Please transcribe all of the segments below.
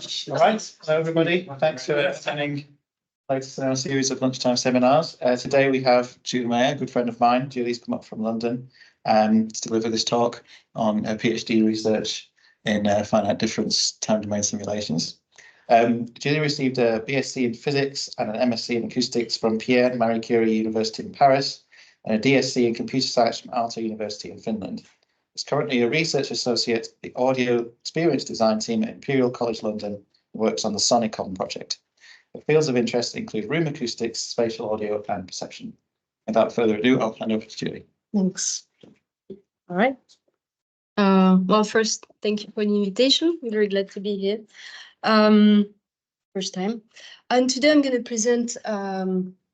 All right, hello everybody. Thanks for attending latest in our series of lunchtime seminars. Today we have Julie Mayer, a good friend of mine. Julie's come up from London to deliver this talk on her PhD research in finite difference time domain simulations. Julie received a BSc in physics and an MSc in acoustics from Pierre and Marie Curie University in Paris and a DSc in computer science from Aalto University in Finland. Is currently a research associate at the audio experience design team at Imperial College London and works on the Sonicon project. The fields of interest include room acoustics, spatial audio, and perception. Without further ado, I'll hand over to Julie. Thanks. All right. Well, first, thank you for the invitation. We're very glad to be here. First time. And today I'm going to present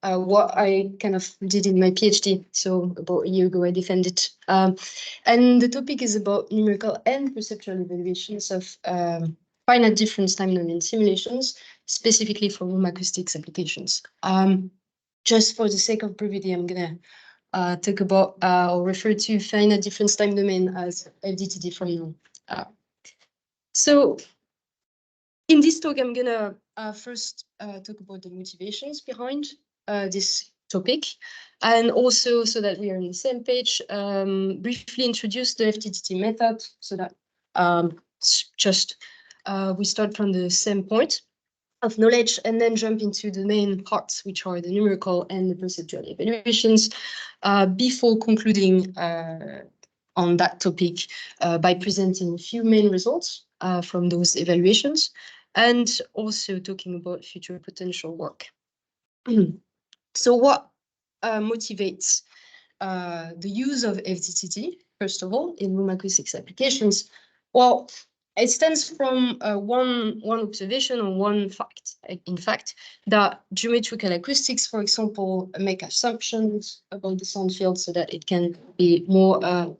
what I kind of did in my PhD. So about a year ago, I defended. And the topic is about numerical and perceptual evaluations of finite difference time domain simulations, specifically for room acoustics applications. Just for the sake of brevity, I'm going to talk about or refer to finite difference time domain as FDTD from now. So in this talk, I'm going to first talk about the motivations behind this topic, and also, so that we are on the same page, briefly introduce the FDTD method so that we start from the same point of knowledge and then jump into the main parts, which are the numerical and the perceptual evaluations, before concluding on that topic by presenting a few main results from those evaluations, and also talking about future potential work. So what motivates the use of FDTD, first of all, in room acoustics applications? Well, it stems from one observation or one fact, in fact, that geometrical acoustics, for example, make assumptions about the sound field so that it can be more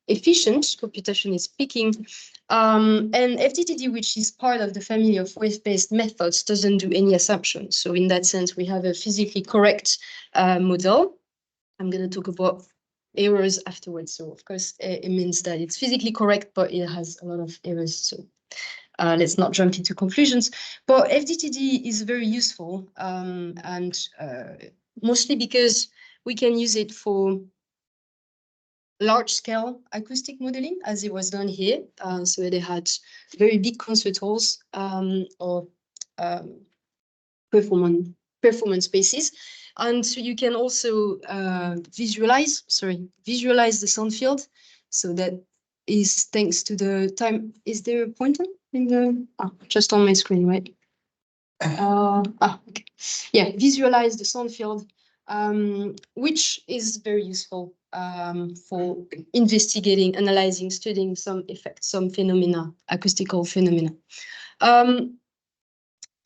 efficient, computationally speaking. And FDTD, which is part of the family of wave-based methods, doesn't do any assumptions. So in that sense, we have a physically correct model. I'm going to talk about errors afterwards. So of course, it means that it's physically correct, but it has a lot of errors. So let's not jump into conclusions. But FDTD is very useful, and mostly because we can use it for large-scale acoustic modeling, as it was done here. So they had very big concert halls or performance spaces. And so you can also visualize the sound field. So that is thanks to the time. Is there a pointer in the just on my screen, right? Okay. Yeah, visualize the sound field, which is very useful for investigating, analyzing, studying some effects, some phenomena, acoustical phenomena.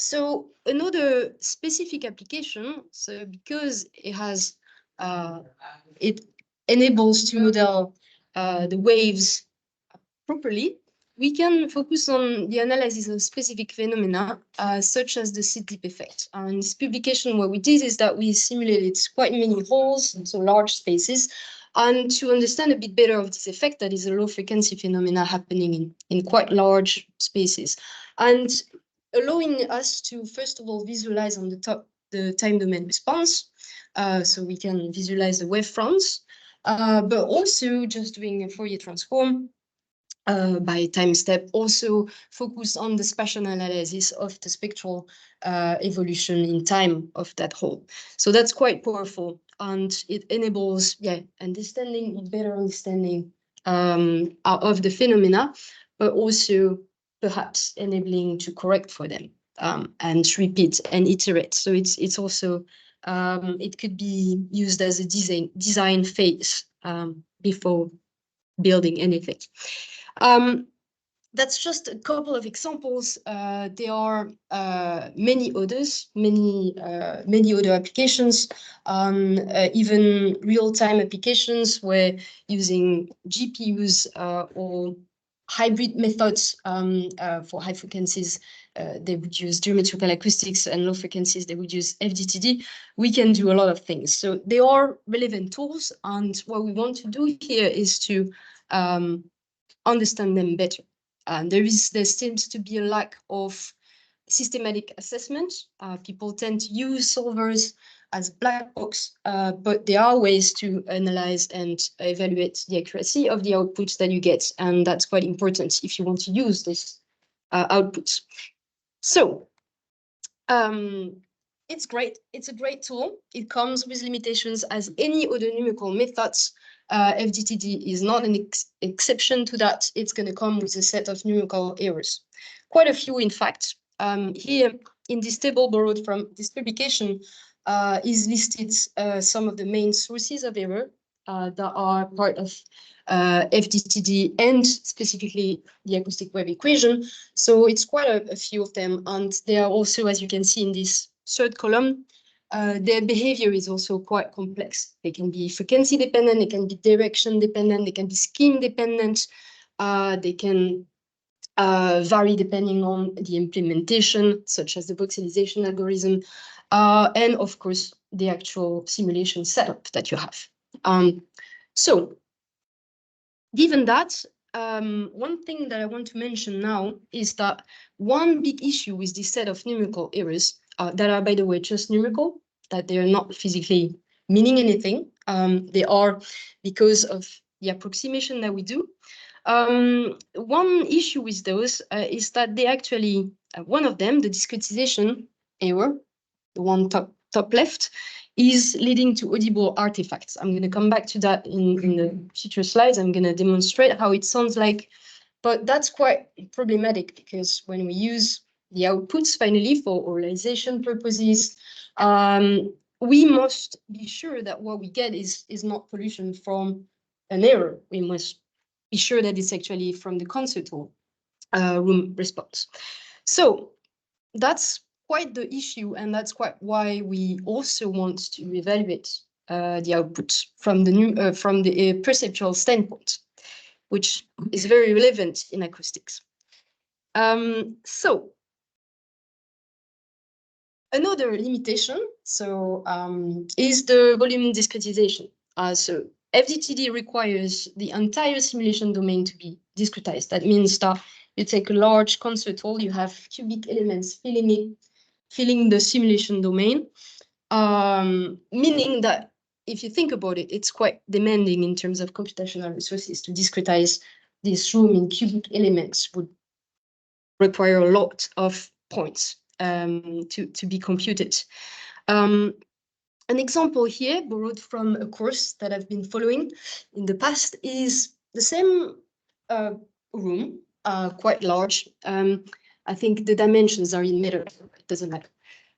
So another specific application, so because it has, it enables to model the waves properly, we can focus on the analysis of specific phenomena, such as the seed dip effect. In this publication, what we did is that we simulated quite many halls, so large spaces, and to understand a bit better of this effect, that is a low frequency phenomena happening in quite large spaces, and allowing us to, first of all, visualize on the top the time domain response, so we can visualize the wavefronts, but also just doing a Fourier transform by time step, also focus on the spatial analysis of the spectral evolution in time of that whole. So that's quite powerful, and it enables, better understanding of the phenomena, but also perhaps enabling to correct for them and repeat and iterate. So it's also, it could be used as a design phase before building anything. That's just a couple of examples. There are many others, many other applications, even real-time applications where using GPUs or hybrid methods for high frequencies, they would use geometrical acoustics, and low frequencies, they would use FDTD. We can do a lot of things. So they are relevant tools, and what we want to do here is to understand them better. There seems to be a lack of systematic assessment. People tend to use solvers as black box, but there are ways to analyze and evaluate the accuracy of the outputs that you get, and that's quite important if you want to use this outputs. So it's great. It's a great tool. It comes with limitations as any other numerical methods. FDTD is not an exception to that. It's going to come with a set of numerical errors. Quite a few, in fact. Here in this table borrowed from this publication is listed some of the main sources of error that are part of FDTD and specifically the acoustic wave equation. So it's quite a few of them. And they are also, as you can see in this third column, their behavior is also quite complex. They can be frequency dependent, they can be direction dependent, they can be scheme dependent, they can vary depending on the implementation, such as the voxelization algorithm, and of course, the actual simulation setup that you have. So, given that, one thing that I want to mention now is that one big issue with this set of numerical errors that are, by the way, just numerical, that they are not physically meaning anything. They are because of the approximation that we do. One issue with those is that they actually, one of them, the discretization error, the one top left, is leading to audible artifacts. I'm going to come back to that in the future slides. I'm going to demonstrate how it sounds like, but that's quite problematic because when we use the outputs finally for oralization purposes, we must be sure that what we get is not pollution from an error. We must be sure that it's actually from the concerto room response. So that's quite the issue, and that's quite why we also want to evaluate the output from the perceptual standpoint, which is very relevant in acoustics. So another limitation is the volume discretization. So FDTD requires the entire simulation domain to be discretized. That means that you take a large concert hall, you have cubic elements filling the simulation domain, meaning that if you think about it, it's quite demanding in terms of computational resources. To discretize this room in cubic elements would require a lot of points to be computed. An example here, borrowed from a course that I've been following in the past, is the same room, quite large. I think the dimensions are in meters, it doesn't matter.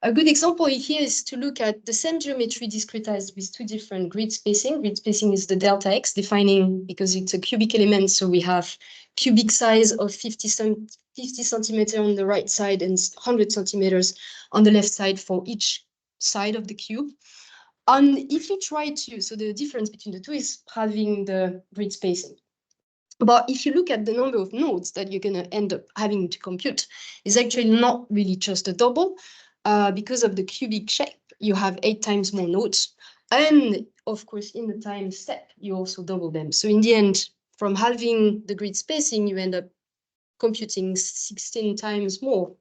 A good example here is to look at the same geometry discretized with two different grid spacing. Grid spacing is the delta x, defining, because it's a cubic element, so we have cubic size of 50 centimeters on the right side and 100 centimeters on the left side for each side of the cube. And if you try to, so the difference between the two is having the grid spacing. But if you look at the number of nodes that you're going to end up having to compute, is actually not really just a double. Because of the cubic shape, you have 8 times more nodes. And of course, in the time step, you also double them. So in the end, from halving the grid spacing, you end up computing 16 times more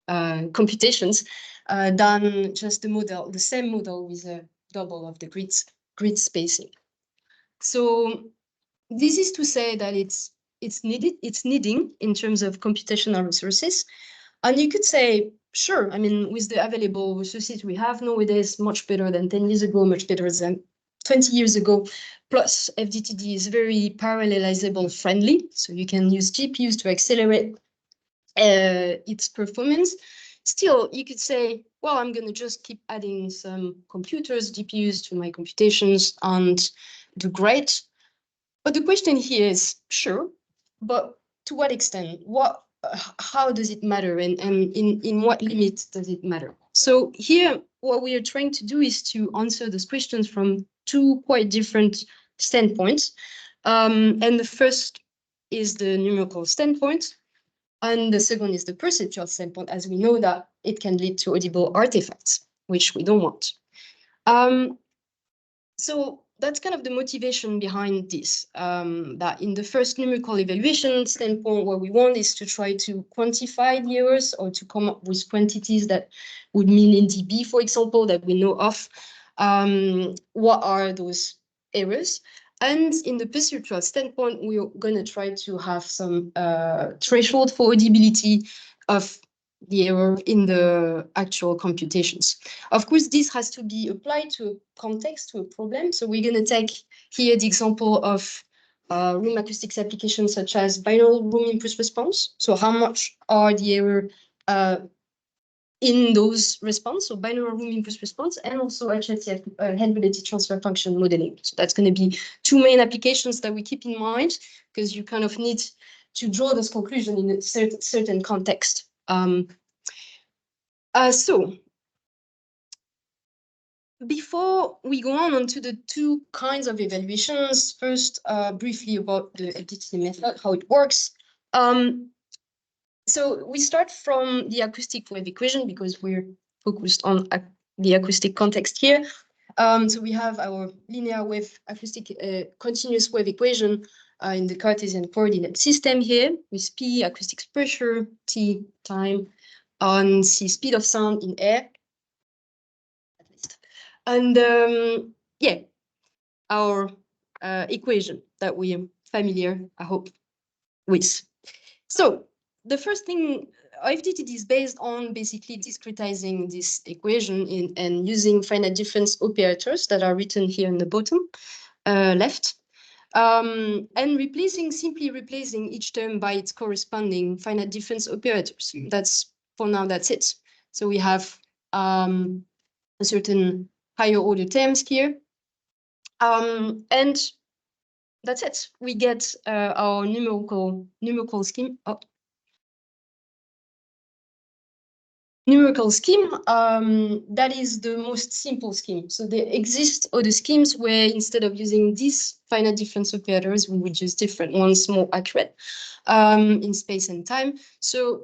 computations than just the same model with a double of the grid spacing. So this is to say that it's needing in terms of computational resources. And you could say, sure, I mean, with the available resources we have nowadays, much better than 10 years ago, much better than 20 years ago. Plus, FDTD is very parallelizable friendly. So you can use GPUs to accelerate its performance. Still, you could say, well, I'm going to just keep adding some computers, GPUs to my computations and do great. But the question here is, sure, but to what extent? How does it matter, and in what limit does it matter? So here, what we are trying to do is to answer those questions from two quite different standpoints. And the first is the numerical standpoint, and the second is the perceptual standpoint, as we know that it can lead to audible artifacts, which we don't want. So that's kind of the motivation behind this, that in the first numerical evaluation standpoint, what we want is to try to quantify the errors or to come up with quantities that would mean in dB, for example, that we know of. What are those errors? And in the perceptual standpoint, we're going to try to have some threshold for audibility of the error in the actual computations. Of course, this has to be applied to a context, to a problem. So we're going to take here the example of room acoustics applications such as binaural room impulse response. So how much are the error in those response, so binaural room impulse response, and also HRTF, head-related transfer function modeling. So that's going to be two main applications that we keep in mind, because you kind of need to draw this conclusion in a certain context. So before we go on to the two kinds of evaluations, first, briefly about the FDTD method, how it works. So we start from the acoustic wave equation because we're focused on the acoustic context here. So we have our linear wave acoustic continuous wave equation in the Cartesian coordinate system here with P, acoustic pressure, T, time, and C, speed of sound in air, at least. And yeah, our equation that we are familiar, I hope, with. So the first thing, FDTD is based on basically discretizing this equation and using finite difference operators that are written here in the bottom left, and simply replacing each term by its corresponding finite difference operators. That's, for now, that's it. So we have a certain higher order terms here. And that's it. We get our numerical scheme. Numerical scheme, that is the most simple scheme. So there exist other schemes where instead of using these finite difference operators, we would use different ones, more accurate in space and time. So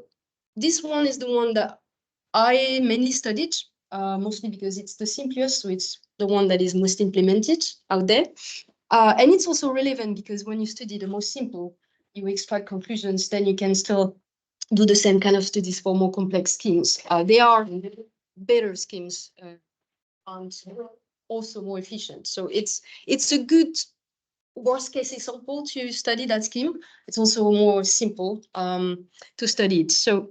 this one is the one that I mainly studied, mostly because it's the simplest, so it's the one that is most implemented out there. And it's also relevant because when you study the most simple, you extract conclusions, then you can still do the same kind of studies for more complex schemes. They are better schemes and also more efficient. So it's a good worst case example to study that scheme. It's also more simple to study it. So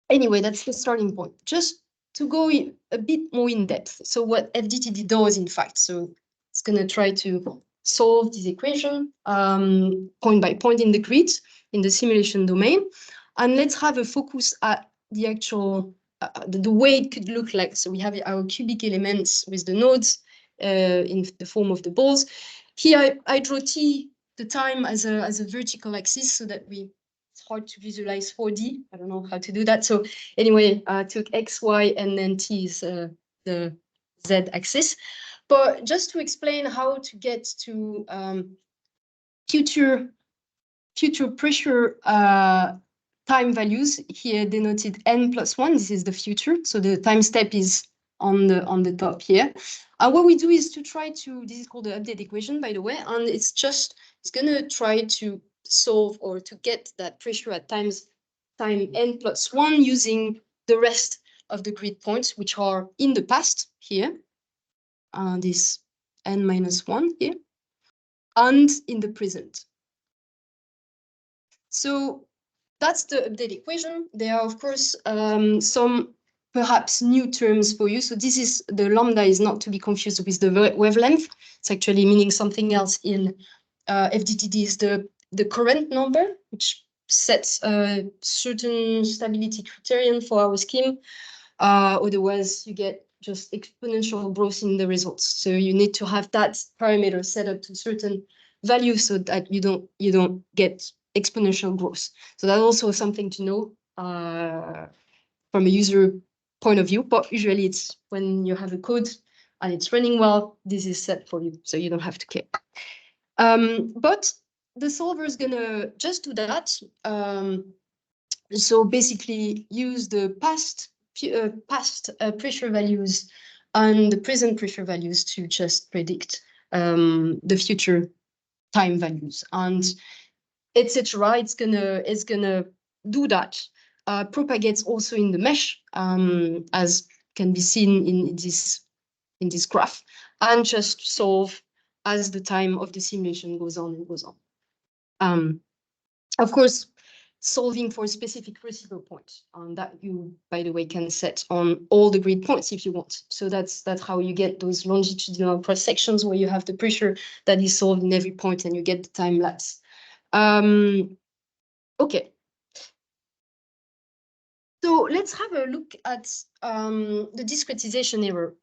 anyway, that's the starting point. Just to go a bit more in depth. So what FDTD does, in fact, so it's going to try to solve this equation point by point in the grid, in the simulation domain. And let's have a focus at the actual, the way it could look like. So we have our cubic elements with the nodes in the form of the balls. Here I draw T, the time, as a vertical axis so that it's hard to visualize 4D. I don't know how to do that. So anyway, I took X, Y, and then T is the Z axis. But just to explain how to get to future pressure time values, here denoted n+1, this is the future. So the time step is on the top here. What we do is to try to, this is called the update equation, by the way, and it's going to try to solve or to get that pressure at time n+1 using the rest of the grid points, which are in the past here, this n-1 here, and in the present. So that's the update equation. There are, of course, some perhaps new terms for you. So this is, the lambda is not to be confused with the wavelength. It's actually meaning something else in FDTD, is the current number, which sets a certain stability criterion for our scheme. Otherwise, you get just exponential growth in the results. So you need to have that parameter set up to certain value so that you don't get exponential growth. So that's also something to know from a user point of view. But usually it's when you have a code and it's running well, this is set for you, so you don't have to care. But the solver is gonna just do that. So basically use the past pressure values and the present pressure values to just predict the future time values, and etc. It's gonna do that. Propagates also in the mesh, as can be seen in this graph, and just solve as the time of the simulation goes on and goes on. Of course, solving for a specific receiver point that you, by the way, can set on all the grid points if you want. So that's how you get those longitudinal cross sections where you have the pressure that is solved in every point and you get the time lapse. Okay. So let's have a look at the discretization error.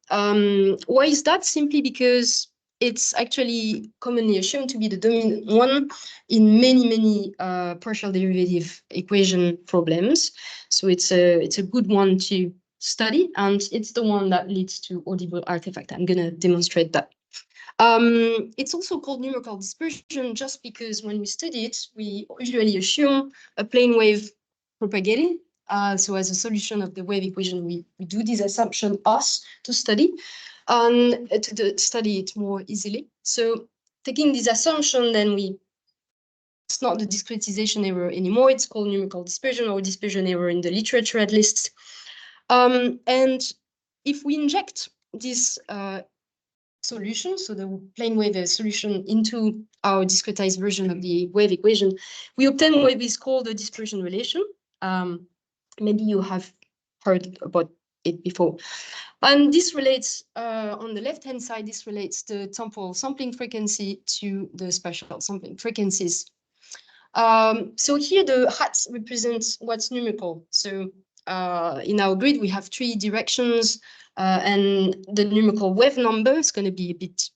Why is that? Simply because it's actually commonly assumed to be the dominant one in many partial derivative equation problems. So it's a good one to study, and it's the one that leads to audible artifact. I'm going to demonstrate that. It's also called numerical dispersion just because when we study it, we usually assume a plane wave propagating. So as a solution of the wave equation, we do this assumption us to study and to study it more easily. So taking this assumption, then it's not the discretization error anymore. It's called numerical dispersion or dispersion error in the literature at least. And if we inject this solution, so the plane wave solution, into our discretized version of the wave equation, we obtain what is called the dispersion relation. Maybe you have heard about it before. And this relates, on the left-hand side, this relates the temporal sampling frequency to the spatial sampling frequencies. So here the hats represent what's numerical. So in our grid, we have 3 directions, and the numerical wave number is going to be a bit,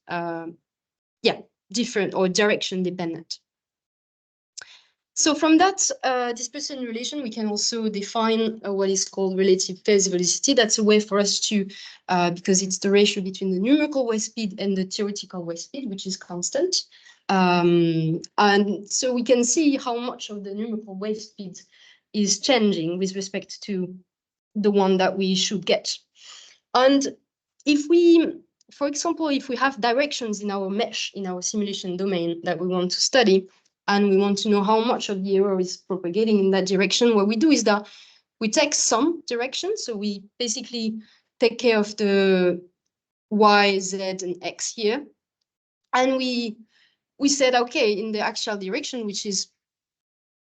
different or direction dependent. So from that dispersion relation, we can also define what is called relative phase velocity. That's a way for us to, because it's the ratio between the numerical wave speed and the theoretical wave speed, which is constant. And so we can see how much of the numerical wave speed is changing with respect to the one that we should get. And if we, for example, if we have directions in our mesh, in our simulation domain that we want to study, and we want to know how much of the error is propagating in that direction, what we do is that we take some direction. So we basically take care of the Y, Z, and X here. And we said, okay, in the axial direction, which is,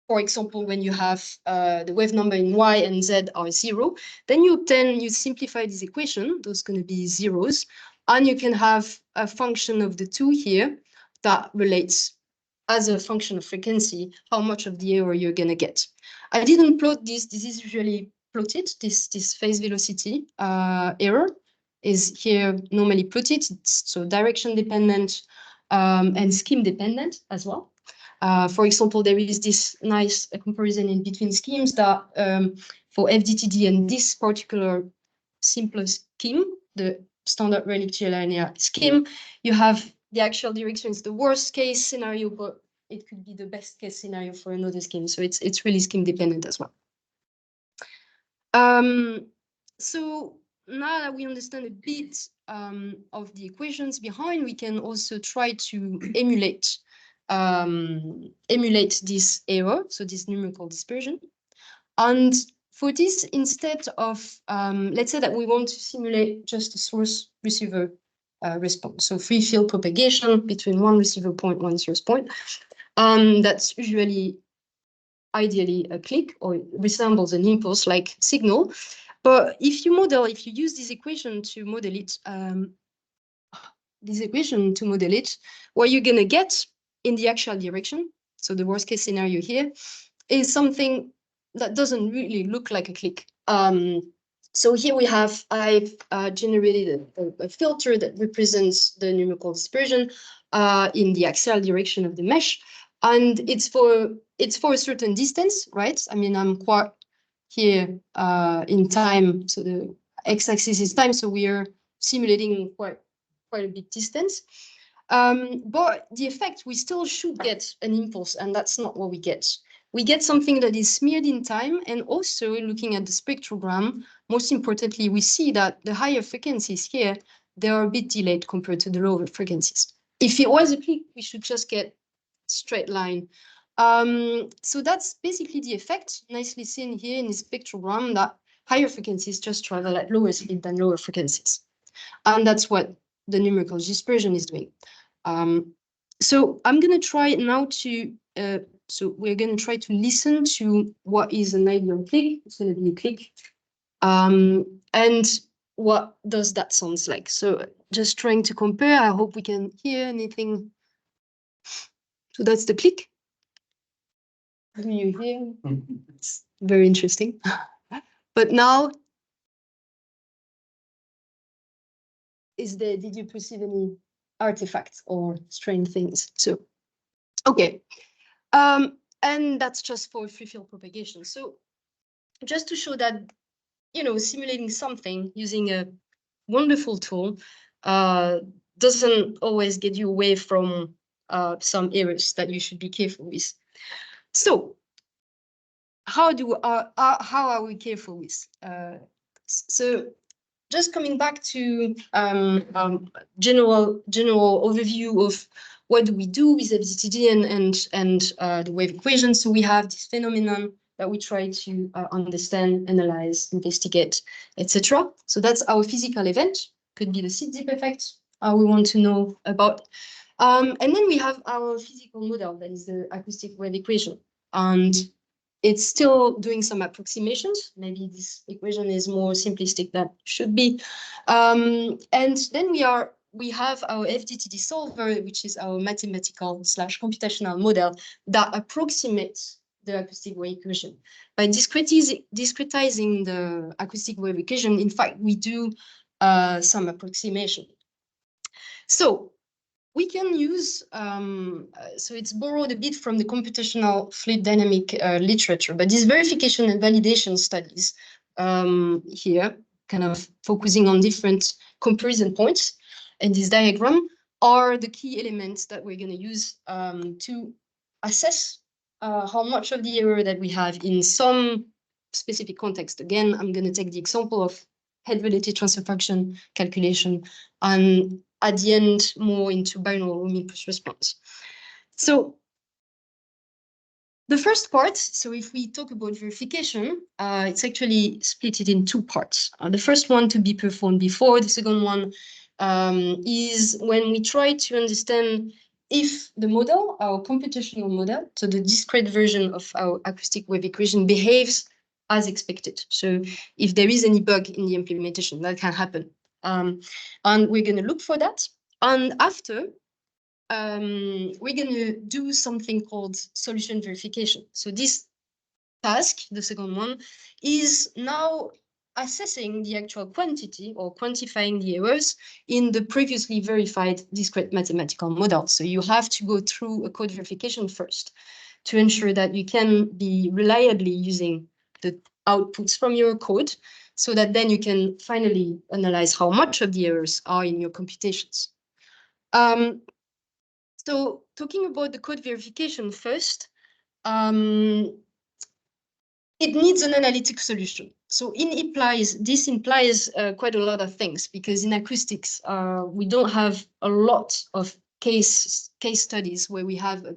for example, when you have the wave number in Y and Z are 0, then you simplify this equation, those are going to be zeros, and you can have a function of the 2 here that relates as a function of frequency, how much of the error you're going to get. I didn't plot this. This is usually plotted. This phase velocity error is here normally plotted. So direction dependent and scheme dependent as well. For example, there is this nice comparison in between schemes that for FDTD and this particular simpler scheme, the standard relictual linear scheme, you have the axial direction is the worst case scenario, but it could be the best case scenario for another scheme. So it's really scheme dependent as well. So now that we understand a bit of the equations behind, we can also try to emulate this error, so this numerical dispersion. And for this, instead of, let's say that we want to simulate just a source receiver response, so free field propagation between one receiver point, one source point. That's usually ideally a click or resembles an impulse like signal. But if you use this equation to model it, what you're going to get in the axial direction, so the worst case scenario here, is something that doesn't really look like a click. So here I've generated a filter that represents the numerical dispersion in the axial direction of the mesh, and it's for a certain distance, right? I mean, I'm quite here in time, so the x-axis is time, so we are simulating quite a big distance. But the effect, we still should get an impulse, and that's not what we get. We get something that is smeared in time, and also looking at the spectrogram, most importantly, we see that the higher frequencies here, they are a bit delayed compared to the lower frequencies. If it was a click, we should just get straight line. So that's basically the effect, nicely seen here in the spectrogram, that higher frequencies just travel at lower speed than lower frequencies. And that's what the numerical dispersion is doing. So I'm going to try now to, so we're going to try to listen to what is an ideal click. It's going to be a click. And what does that sound like? So just trying to compare. I hope we can hear anything. So that's the click. Do you hear? It's very interesting. But now, did you perceive any artifacts or strange things? So, okay. And that's just for free field propagation. So just to show that, you know, simulating something using a wonderful tool doesn't always get you away from some errors that you should be careful with. So how are we careful with? So just coming back to general overview of what do we do with FDTD and the wave equation. So we have this phenomenon that we try to understand, analyze, investigate, etc. So that's our physical event. Could be the seed dip effect we want to know about. And then we have our physical model, that is the acoustic wave equation. And it's still doing some approximations. Maybe this equation is more simplistic than it should be. And then we have our FDTD solver, which is our mathematical / computational model that approximates the acoustic wave equation. By discretizing the acoustic wave equation, in fact, we do some approximation. So we can use, so it's borrowed a bit from the computational fluid dynamic literature, but these verification and validation studies here, kind of focusing on different comparison points in this diagram, are the key elements that we're going to use to assess how much of the error that we have in some specific context. Again, I'm going to take the example of head-related transfer function calculation, and at the end, more into binaural room impulse response. So the first part, so if we talk about verification, it's actually split it in two parts. The first one to be performed before, the second one is when we try to understand if the model, our computational model, so the discrete version of our acoustic wave equation, behaves as expected. So if there is any bug in the implementation, that can happen. And we're going to look for that. And after, we're going to do something called solution verification. So this task, the second one, is now assessing the actual quantity or quantifying the errors in the previously verified discrete mathematical model. So you have to go through a code verification first to ensure that you can be reliably using the outputs from your code, so that then you can finally analyze how much of the errors are in your computations. So talking about the code verification first, it needs an analytic solution. So this implies quite a lot of things, because in acoustics, we don't have a lot of case studies where we have an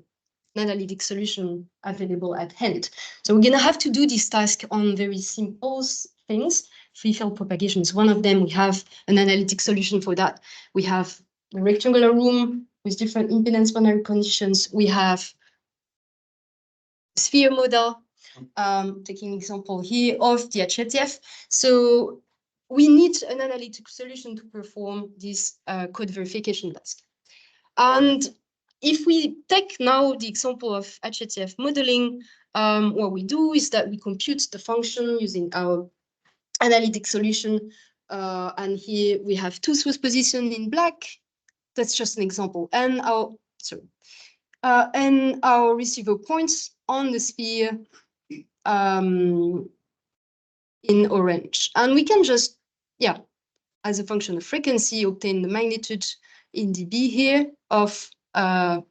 analytic solution available at hand. So we're going to have to do this task on very simple things. Free field propagation is one of them. We have an analytic solution for that. We have a rectangular room with different impedance boundary conditions. We have sphere model, taking example here of the HATF. So we need an analytic solution to perform this code verification task. And if we take now the example of HATF modeling, what we do is that we compute the function using our analytic solution. And here we have two source positions in black. That's just an example. And our receiver points on the sphere in orange. And we can just, as a function of frequency, obtain the magnitude in dB here of the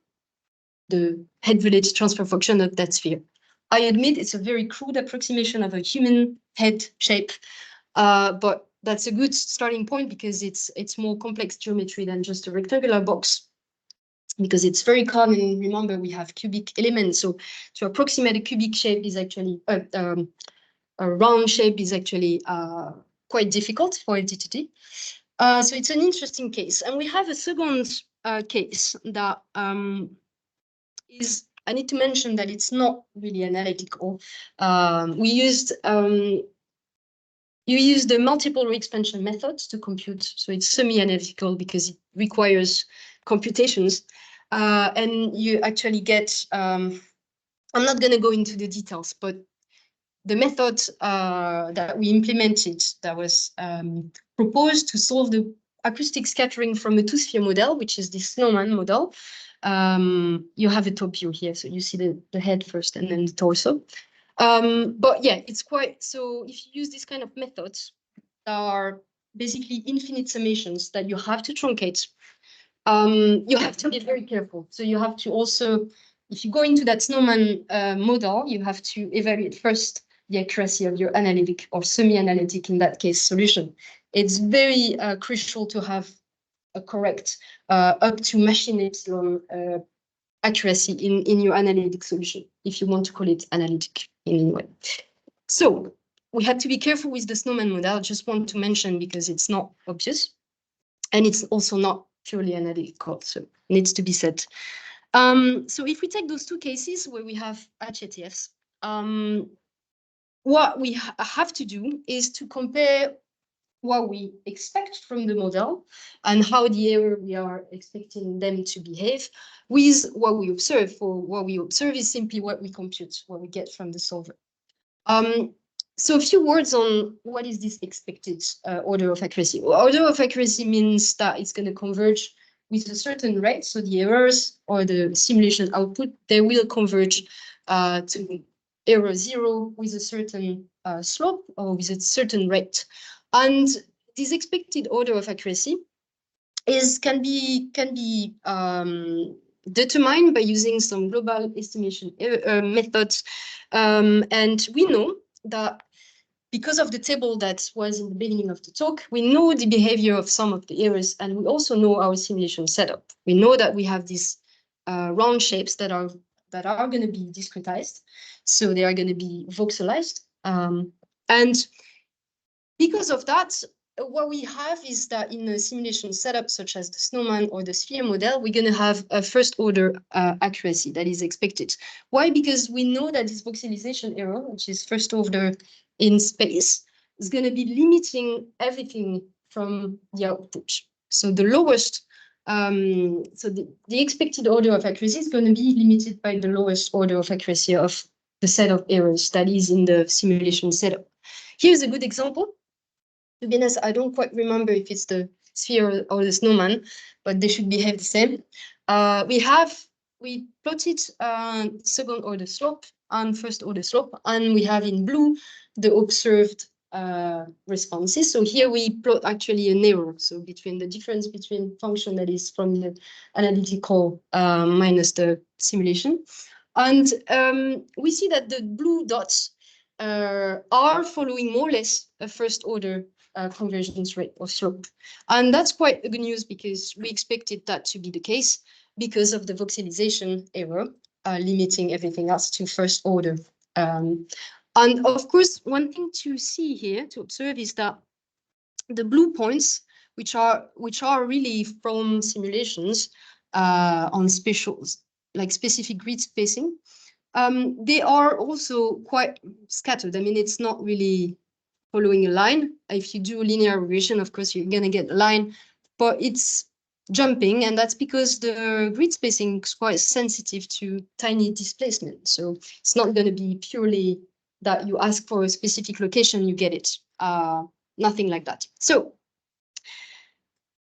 head-related transfer function of that sphere. I admit it's a very crude approximation of a human head shape, but that's a good starting point, because it's more complex geometry than just a rectangular box. because it's very common. Remember, we have cubic elements. So to approximate a cubic shape is actually, a round shape is actually quite difficult for LTTT. So it's an interesting case. And we have a second case that is, I need to mention that it's not really analytical. You use the multiple re-expansion methods to compute. So it's semi-analytical because it requires computations. And you actually get, I'm not going to go into the details, but the method that we implemented that was proposed to solve the acoustic scattering from a two-sphere model, which is the snowman model. You have a top view here, so you see the head first and then the torso. But yeah, it's quite, so if you use this kind of methods, there are basically infinite summations that you have to truncate. You have to be very careful. So you have to also, if you go into that snowman model, you have to evaluate first the accuracy of your analytic or semi-analytic, in that case, solution. It's very crucial to have a correct up to machine epsilon accuracy in your analytic solution, if you want to call it analytic in any way. So we have to be careful with the snowman model. I just want to mention because it's not obvious, and it's also not purely analytical, so it needs to be said. So if we take those two cases where we have HATFs, what we have to do is to compare what we expect from the model and how the error we are expecting them to behave with what we observe. For what we observe is simply what we compute, what we get from the solver. So a few words on what is this expected order of accuracy. Order of accuracy means that it's going to converge with a certain rate. So the errors or the simulation output, they will converge to error 0 with a certain slope or with a certain rate. And this expected order of accuracy can be determined by using some global estimation methods. And we know that because of the table that was in the beginning of the talk, we know the behavior of some of the errors, and we also know our simulation setup. We know that we have these round shapes that are going to be discretized, so they are going to be voxelized. And because of that, what we have is that in a simulation setup, such as the snowman or the sphere model, we're going to have a first order accuracy that is expected. Why? Because we know that this voxelization error, which is first order in space, is going to be limiting everything from the output. So the lowest, so the expected order of accuracy is going to be limited by the lowest order of accuracy of the set of errors that is in the simulation setup. Here's a good example. To be honest, I don't quite remember if it's the sphere or the snowman, but they should behave the same. We plotted second order slope and first order slope, and we have in blue the observed responses. So here we plot actually an error, so between the difference between function that is from the analytical minus the simulation. And we see that the blue dots are following more or less a first order convergence rate or slope. And that's quite good news because we expected that to be the case because of the voxelization error, limiting everything else to first order. And of course, one thing to see here, to observe, is that the blue points, which are really from simulations on like specific grid spacing, they are also quite scattered. I mean, it's not really following a line. If you do linear regression, of course, you're going to get a line, but it's jumping, and that's because the grid spacing is quite sensitive to tiny displacement. So it's not going to be purely that you ask for a specific location, you get it. Nothing like that. So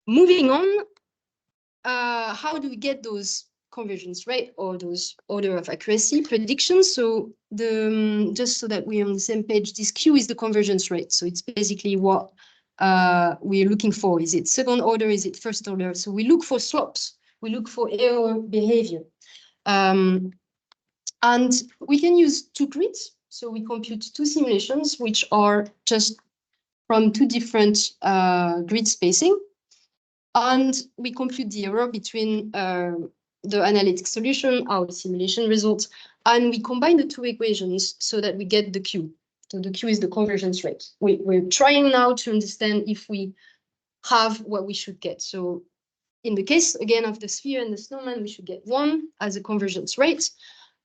moving on, how do we get those convergence rate or those order of accuracy predictions? So just so that we're on the same page, this Q is the convergence rate. So it's basically what we're looking for. Is it second order? Is it first order? So we look for slopes. We look for error behavior. And we can use two grids. So we compute two simulations, which are just from two different grid spacing. And we compute the error between the analytic solution, our simulation results, and we combine the two equations so that we get the Q. So the Q is the convergence rate. We're trying now to understand if we have what we should get. So in the case, again, of the sphere and the snowman, we should get 1 as a convergence rate.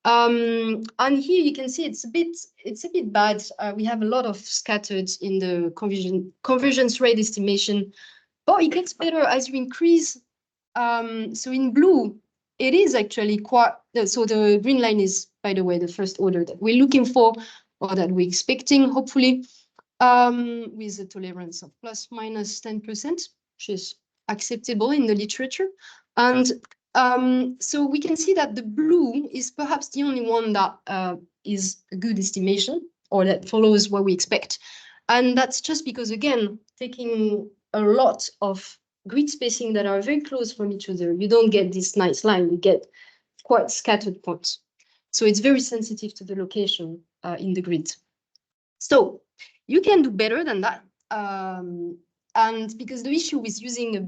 And here you can see it's a bit bad. We have a lot of scattered in the convergence rate estimation, but it gets better as you increase. So in blue, it is actually quite, so the green line is, by the way, the first order that we're looking for, or that we're expecting, hopefully, with a tolerance of plus minus 10%, which is acceptable in the literature. And so we can see that the blue is perhaps the only one that is a good estimation, or that follows what we expect. And that's just because, again, taking a lot of grid spacing that are very close from each other, you don't get this nice line, you get quite scattered points. So it's very sensitive to the location in the grid. So you can do better than that. And because the issue is using a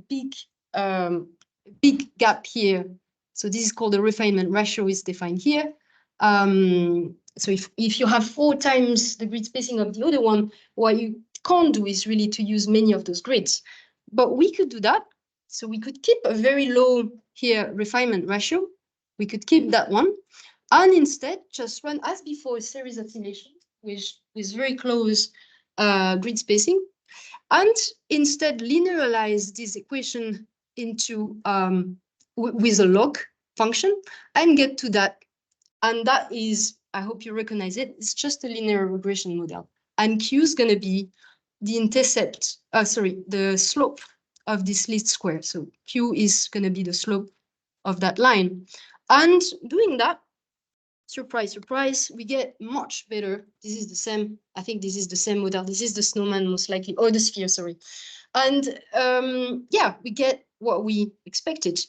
big gap here, so this is called the refinement ratio, is defined here. So if you have 4 times the grid spacing of the other one, what you can't do is really to use many of those grids. But we could do that. So we could keep a very low here refinement ratio. We could keep that one. And instead, just run as before a series of simulations with very close grid spacing. And instead linearize this equation into with a log function and get to that. And that is, I hope you recognize it, it's just a linear regression model. And Q is going to be the intercept, the slope of this least square. So Q is going to be the slope of that line. And doing that, surprise, surprise, we get much better. This is the same, I think this is the same model. This is the snowman most likely, or the sphere, sorry. And yeah, we get what we expected.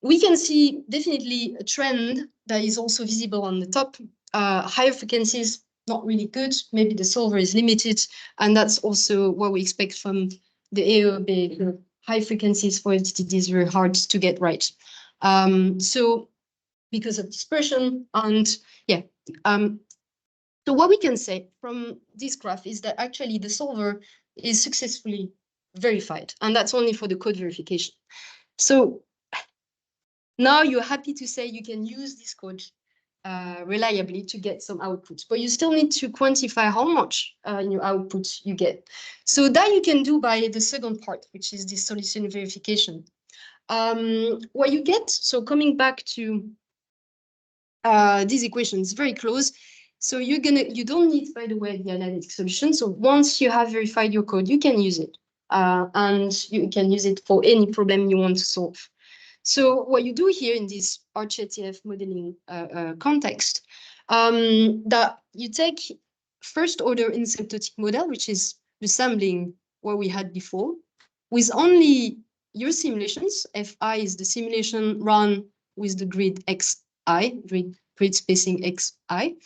We can see definitely a trend that is also visible on the top. Higher frequencies, not really good. Maybe the solver is limited. And that's also what we expect from the AOB. The high frequencies for FDTD is very hard to get right. So because of dispersion and yeah. So what we can say from this graph is that actually the solver is successfully verified, and that's only for the code verification. So now you're happy to say you can use this code reliably to get some outputs, but you still need to quantify how much in your output you get. So that you can do by the second part, which is the solution verification. What you get, so coming back to these equations, very close. So you don't need, by the way, the analytic solution. So once you have verified your code, you can use it. And you can use it for any problem you want to solve. So what you do here in this ArchATF modeling context, that you take first order asymptotic model, which is resembling what we had before, with only your simulations. Fi is the simulation run with the grid xi, grid spacing xi.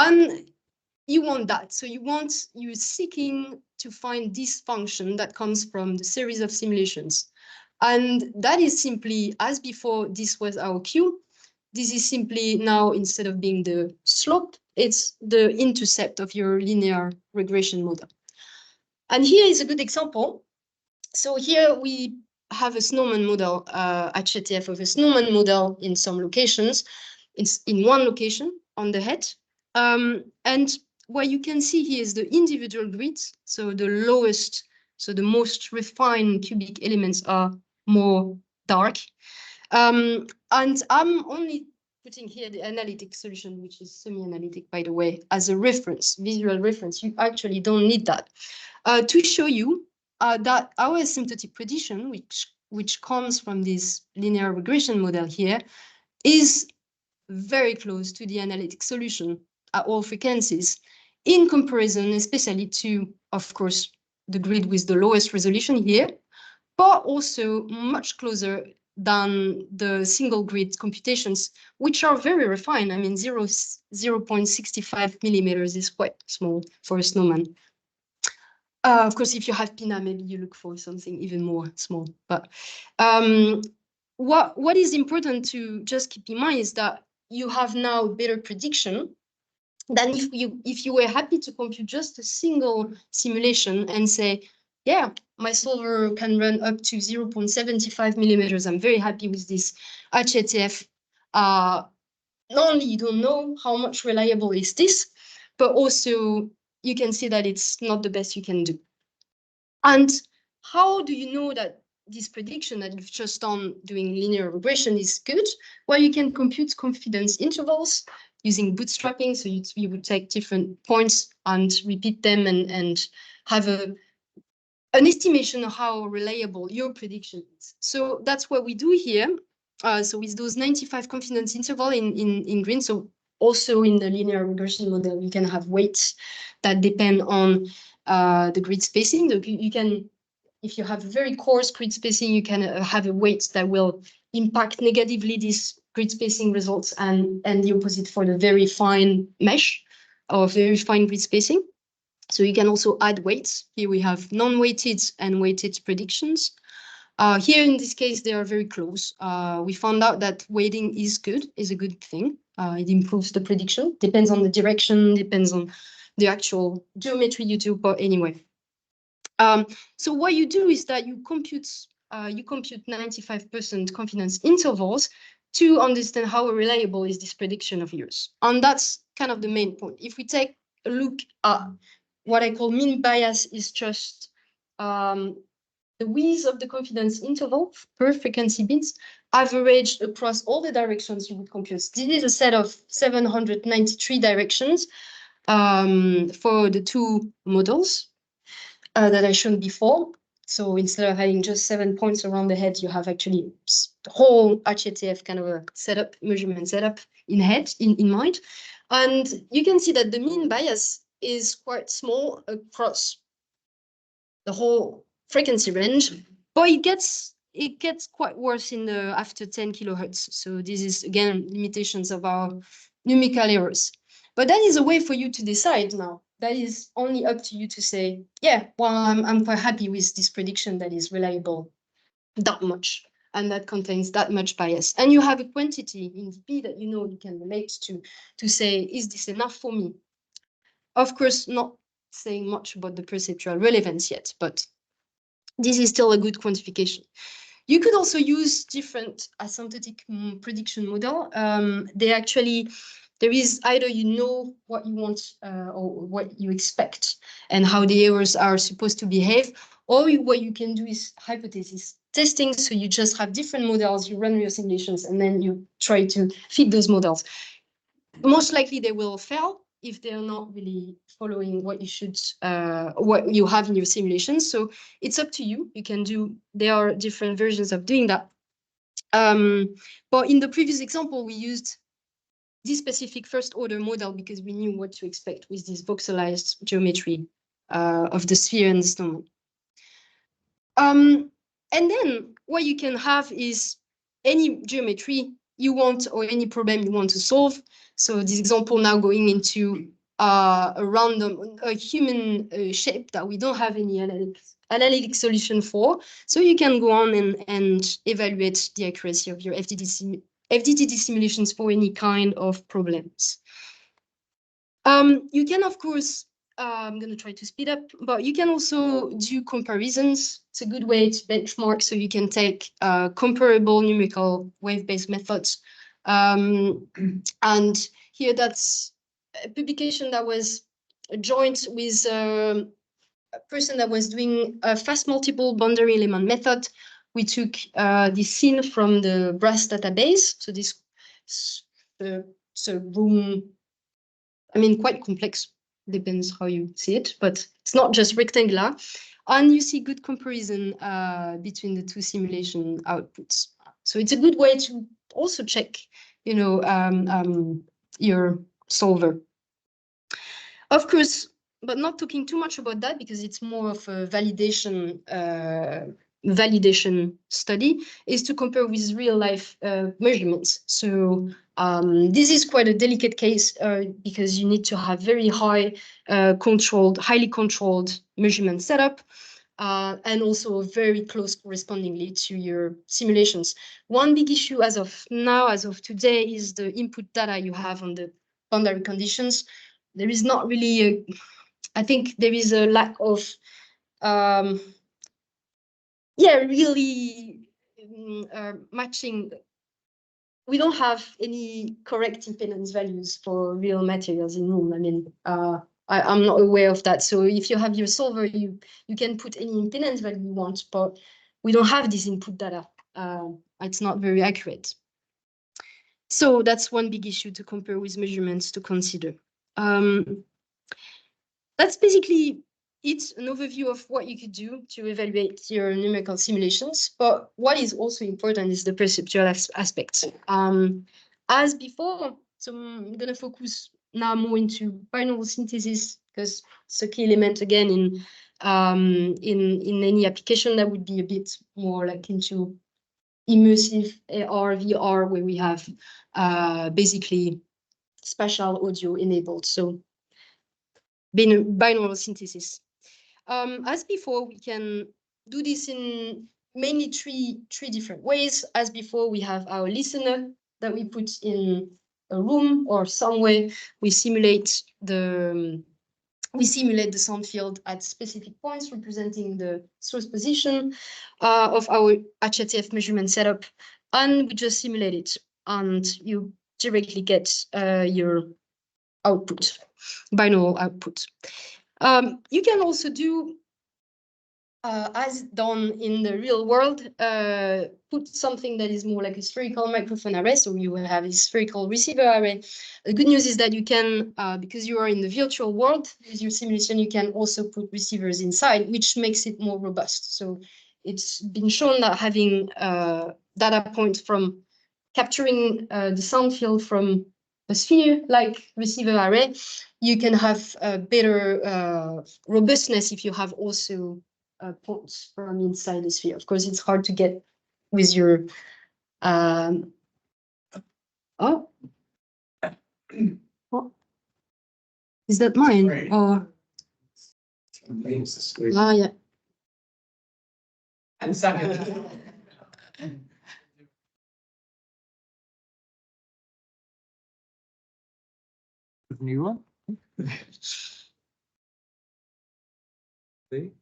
And you want that. So you're seeking to find this function that comes from the series of simulations. And that is simply, as before, this was our Q. This is simply now, instead of being the slope, it's the intercept of your linear regression model. And here is a good example. So here we have a snowman model, ArchATF of a snowman model in some locations. It's in one location on the head. And what you can see here is the individual grids. So the lowest, so the most refined cubic elements are more dark. And I'm only putting here the analytic solution, which is semi-analytic, by the way, as a reference, visual reference. You actually don't need that. To show you that our asymptotic prediction, which comes from this linear regression model here, is very close to the analytic solution at all frequencies, in comparison, especially to, of course, the grid with the lowest resolution here, but also much closer than the single grid computations, which are very refined. I mean, 0.65 millimeters is quite small for a snowman. Of course, if you have PINA, maybe you look for something even more small. But what is important to just keep in mind is that you have now better prediction than if you were happy to compute just a single simulation and say, yeah, my solver can run up to 0.75 millimeters. I'm very happy with this HATF. Not only you don't know how much reliable is this, but also you can see that it's not the best you can do. And how do you know that this prediction that you've just done doing linear regression is good? Well, you can compute confidence intervals using bootstrapping. So you would take different points and repeat them and have an estimation of how reliable your prediction is. So that's what we do here. So with those 95 confidence interval in green, so also in the linear regression model, you can have weights that depend on the grid spacing. You can, if you have very coarse grid spacing, you can have a weight that will impact negatively these grid spacing results, and the opposite for the very fine mesh or very fine grid spacing. So you can also add weights. Here we have non-weighted and weighted predictions. Here in this case, they are very close. We found out that weighting is a good thing. It improves the prediction, depends on the direction, depends on the actual geometry you do, but anyway. So what you do is that you compute 95% confidence intervals to understand how reliable is this prediction of yours. And that's kind of the main point. If we take a look at what I call mean bias, is just the width of the confidence interval per frequency bits averaged across all the directions you would compute. This is a set of 793 directions for the two models that I showed before. So instead of having just 7 points around the head, you have actually the whole HATF kind of a setup, measurement setup in mind. And you can see that the mean bias is quite small across the whole frequency range, but it gets quite worse in the after 10 kilohertz. So this is again limitations of our numerical errors. But that is a way for you to decide now. That is only up to you to say, yeah, well, I'm quite happy with this prediction that is reliable that much and that contains that much bias. And you have a quantity in dp that you know you can relate to say, is this enough for me? Of course, not saying much about the perceptual relevance yet, but this is still a good quantification. You could also use different asymptotic prediction model. There is either you know what you want or what you expect and how the errors are supposed to behave, or what you can do is hypothesis testing. So you just have different models, you run your simulations, and then you try to fit those models. Most likely they will fail if they're not really following what you should, what you have in your simulations. So it's up to you. You can do, there are different versions of doing that. But in the previous example, we used this specific first order model because we knew what to expect with this voxelized geometry of the sphere and the snowman. And then what you can have is any geometry you want or any problem you want to solve. So this example now going into a human shape that we don't have any analytic solution for. So you can go on and evaluate the accuracy of your FDTD simulations for any kind of problems. You can, of course, I'm going to try to speed up, but you can also do comparisons. It's a good way to benchmark. So you can take comparable numerical wave-based methods. And here that's a publication that was joined with a person that was doing a fast multiple boundary element method. We took this scene from the BRASS database. So this room, I mean, quite complex, depends how you see it, but it's not just rectangular. And you see good comparison between the two simulation outputs. So it's a good way to also check, you know, your solver. Of course, but not talking too much about that because it's more of a validation study, is to compare with real life measurements. So this is quite a delicate case because you need to have very highly controlled measurement setup. and also very close correspondingly to your simulations. One big issue as of now, as of today, is the input data you have on the boundary conditions. There is not really I think there is a lack of really matching. We don't have any correct impedance values for real materials in room. I mean, I'm not aware of that. So if you have your solver, you can put any impedance value you want, but we don't have this input data. It's not very accurate. So that's one big issue to compare with measurements to consider. That's basically it's an overview of what you could do to evaluate your numerical simulations. But what is also important is the perceptual aspect. As before, so I'm going to focus now more into binaural synthesis because it's a key element again in any application that would be a bit more like into immersive AR, VR, where we have basically spatial audio enabled. So binaural synthesis. As before, we can do this in mainly three different ways. As before, we have our listener that we put in a room or somewhere. We simulate the sound field at specific points representing the source position of our HRTF measurement setup, and we just simulate it, and you directly get your output, binaural output. You can also do, as done in the real world, put something that is more like a spherical microphone array. So you will have a spherical receiver array. The good news is that you can, because you are in the virtual world with your simulation, you can also put receivers inside, which makes it more robust. So it's been shown that having data points from capturing the sound field from a sphere-like receiver array, you can have a better robustness if you have also points from inside the sphere. Of course, it's hard to get with your oh. What? Is that mine? Or yeah. New one. See?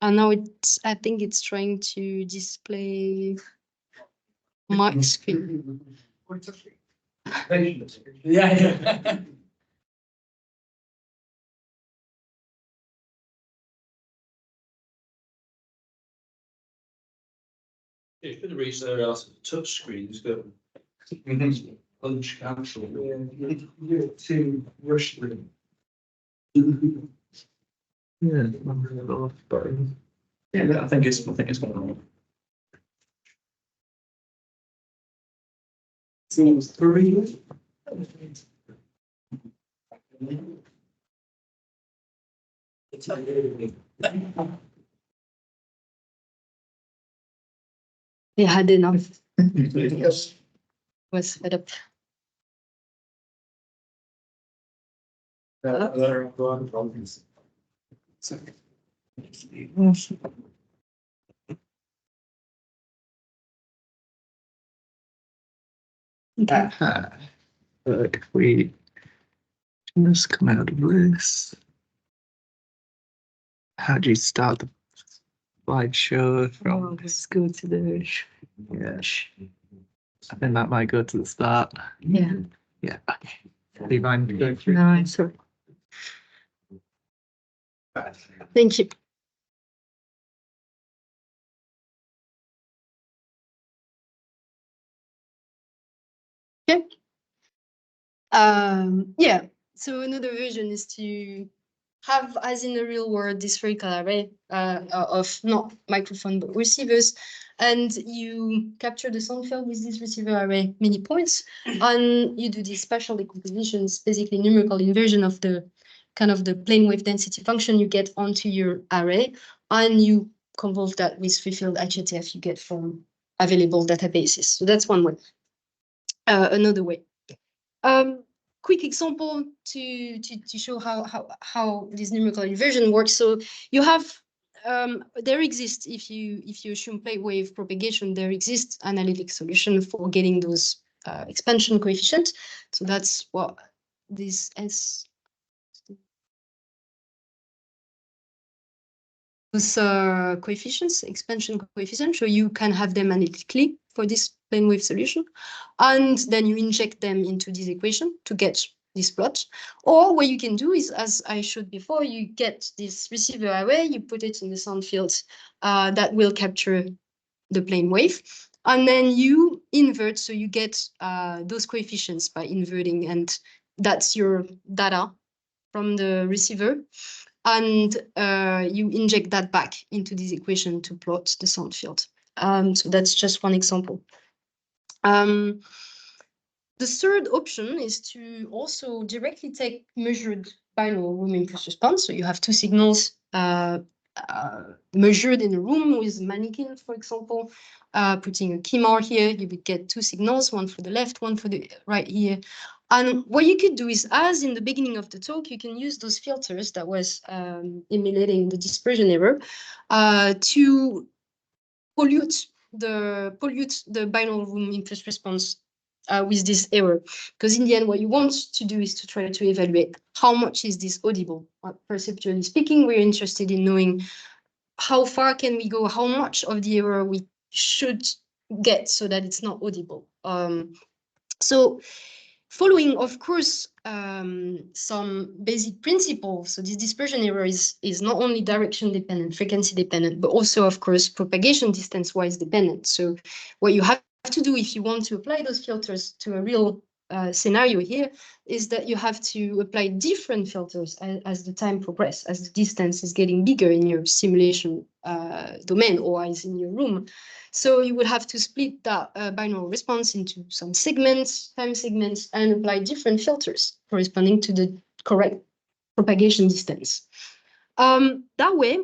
And now I think it's trying to display my screen. Yeah. It's been a research else touch screens, but punch cancel. Yeah, to rush them. Yeah, yeah, I think it's going on. So 3. They had enough. Was fed up. If we just come out of this, how do you start the slideshow from? Let's go to the. Yeah, I think that might go to the start. Yeah. Yeah. Do you mind going through? No, sorry. Thank you. Okay. Yeah. So another version is to have, as in the real world, this spherical array of not microphone but receivers, and you capture the sound field with this receiver array many points, and you do these spatial decompositions, basically numerical inversion of the kind of the plane wave density function you get onto your array, and you convolve that with free field HRTF you get from available databases. So that's one way. Another way. quick example to show how this numerical inversion works. So you have there exists, if you assume plane wave propagation, there exists analytic solution for getting those expansion coefficient. So that's what this S. Those coefficients, expansion coefficient, so you can have them analytically for this plane wave solution, and then you inject them into this equation to get this plot. Or what you can do is, as I showed before, you get this receiver array, you put it in the sound field that will capture the plane wave, and then you invert, so you get those coefficients by inverting, and that's your data from the receiver. And you inject that back into this equation to plot the sound field. So that's just one example. The third option is to also directly take measured binaural room impulse response. So you have two signals measured in a room with a mannequin, for example. Putting a KEMAR here, you would get two signals, one for the left, one for the right here. And what you could do is, as in the beginning of the talk, you can use those filters that was emulating the dispersion error to pollute the binaural room impulse response with this error. Because in the end, what you want to do is to try to evaluate how much is this audible. Perceptually speaking, we're interested in knowing how far can we go, how much of the error we should get so that it's not audible. So following, of course, some basic principles. So this dispersion error is not only direction dependent, frequency dependent, but also, of course, propagation distance wise dependent. So what you have to do if you want to apply those filters to a real scenario here is that you have to apply different filters as the time progresses, as the distance is getting bigger in your simulation domain or as in your room. So you would have to split that binaural response into some segments, time segments, and apply different filters corresponding to the correct propagation distance. That way,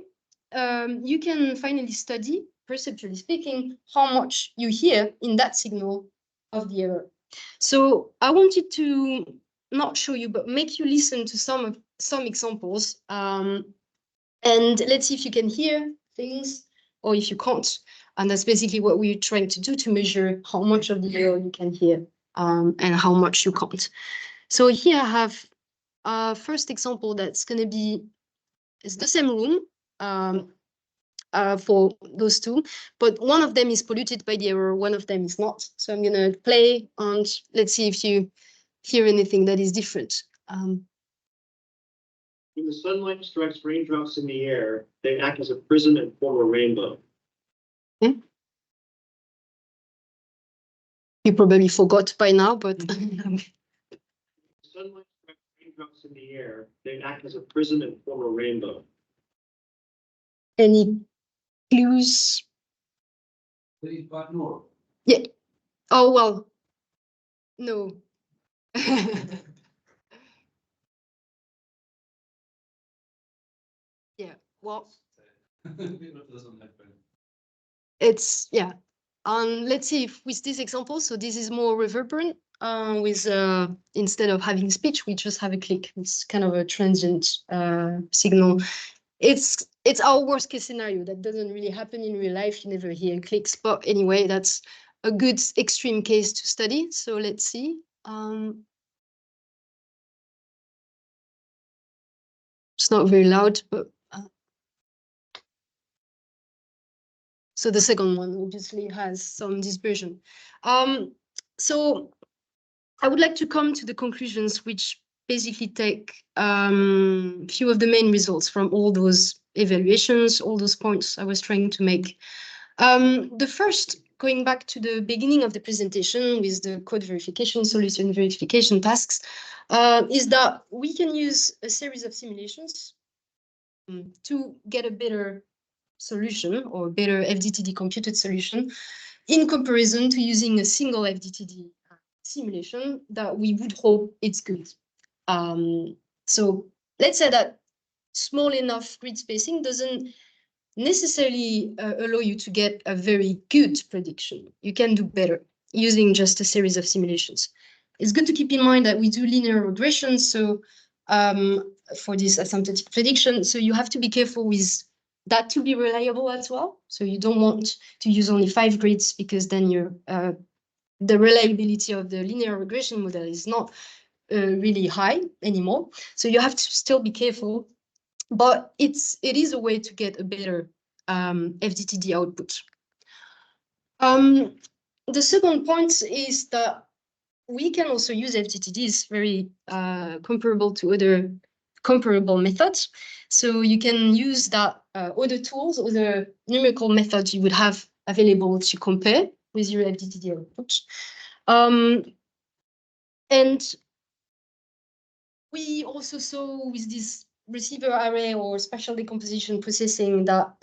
you can finally study, perceptually speaking, how much you hear in that signal of the error. So I wanted to not show you, but make you listen to some examples. And let's see if you can hear things or if you can't. And that's basically what we're trying to do to measure how much of the error you can hear and how much you can't. So here I have a first example that's going to be, it's the same room for those two, but one of them is polluted by the error, one of them is not. So I'm going to play and let's see if you hear anything that is different. When the sunlight strikes raindrops in the air, they act as a prism and form a rainbow. You probably forgot by now, but Sunlight strikes raindrops in the air, they act as a prism and form a rainbow. Any clues? Please, binaural. Yeah. Oh, well, no. Yeah, well, it's, yeah. Let's see if with this example, so this is more reverberant with instead of having speech, we just have a click. It's kind of a transient signal. It's our worst case scenario. That doesn't really happen in real life. You never hear clicks, but anyway, that's a good extreme case to study. So let's see. It's not very loud, but so the second one obviously has some dispersion. So I would like to come to the conclusions, which basically take few of the main results from all those evaluations, all those points I was trying to make. The first, going back to the beginning of the presentation with the code verification, solution verification tasks, is that we can use a series of simulations to get a better solution or better FDTD computed solution in comparison to using a single FDTD simulation that we would hope it's good. So let's say that small enough grid spacing doesn't necessarily allow you to get a very good prediction. You can do better using just a series of simulations. it's good to keep in mind that we do linear regression. So for this asymptotic prediction, so you have to be careful with that to be reliable as well. So you don't want to use only 5 grids, because then you're the reliability of the linear regression model is not really high anymore. So you have to still be careful, but it is a way to get a better FDTD output. The second point is that we can also use FDTDs very comparable to other comparable methods. So you can use that other tools, other numerical methods you would have available to compare with your FDTD output. And we also saw with this receiver array or spatial decomposition processing that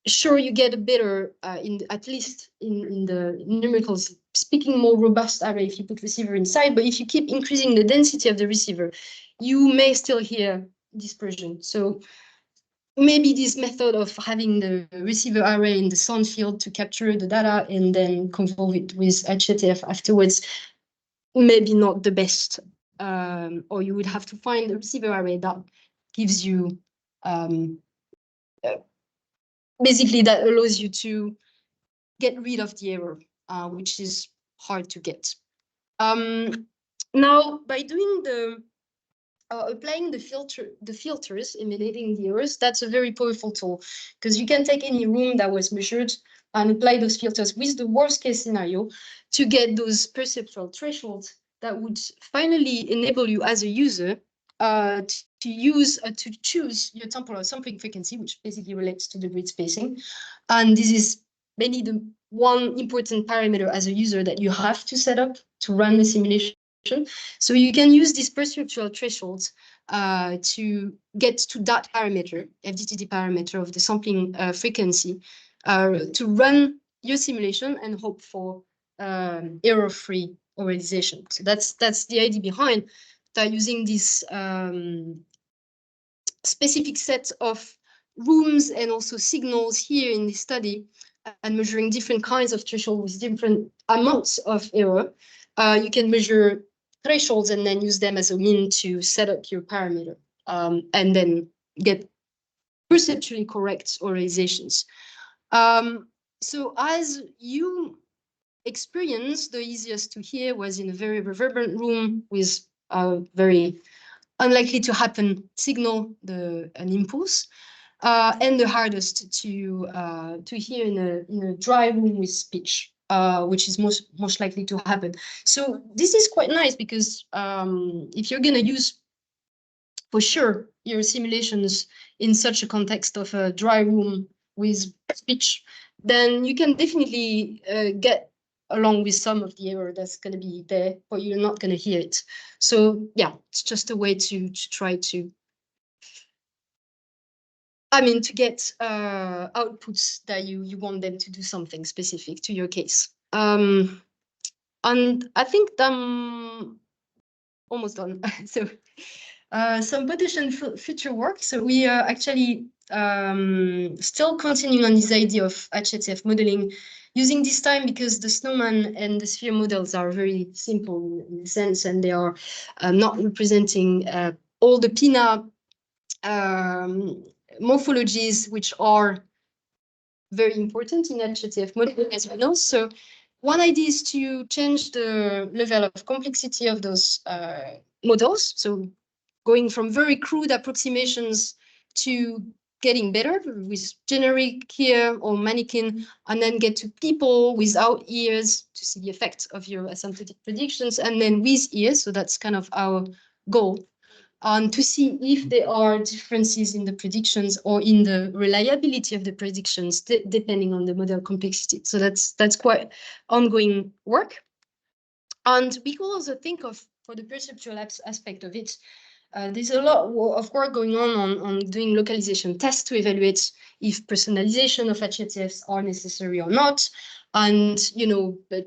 sure, you get a better, at least in the numerical speaking, more robust array if you put receiver inside. But if you keep increasing the density of the receiver, you may still hear dispersion. So maybe this method of having the receiver array in the sound field to capture the data and then convolve it with HATF afterwards, maybe not the best. Or you would have to find a receiver array that gives you basically that allows you to get rid of the error, which is hard to get. Now, by doing applying the filters, eliminating the errors, that's a very powerful tool, because you can take any room that was measured and apply those filters with the worst case scenario to get those perceptual thresholds that would finally enable you as a user to choose your temporal sampling frequency, which basically relates to the grid spacing. And this is mainly the one important parameter as a user that you have to set up to run the simulation. So you can use these perceptual thresholds to get to that parameter, FDTD parameter of the sampling frequency, to run your simulation and hope for error-free organization. So that's the idea behind that, using this specific set of rooms and also signals here in this study, and measuring different kinds of thresholds with different amounts of error. You can measure thresholds and then use them as a mean to set up your parameter, and then get perceptually correct organizations. So as you experience, the easiest to hear was in a very reverberant room with a very unlikely to happen signal, an impulse, and the hardest to hear in a dry room with speech, which is most likely to happen. So this is quite nice, because if you're going to use for sure your simulations in such a context of a dry room with speech, then you can definitely get along with some of the error that's going to be there, but you're not going to hear it. So yeah, it's just a way to try to, to get outputs that you want them to do something specific to your case. And I think I'm almost done. So some potential future work. So we are actually still continuing on this idea of HATF modeling, using this time because the snowman and the sphere models are very simple in a sense, and they are not representing all the PINA morphologies, which are very important in HATF modeling, as we know. So one idea is to change the level of complexity of those models. So going from very crude approximations to getting better with generic here or mannequin, and then get to people without ears to see the effect of your asymptotic predictions, and then with ears. So that's kind of our goal. To see if there are differences in the predictions or in the reliability of the predictions, depending on the model complexity. So that's quite ongoing work. And we could also think of, for the perceptual aspect of it, there's a lot of work going on doing localization tests to evaluate if personalization of HATFs are necessary or not. And,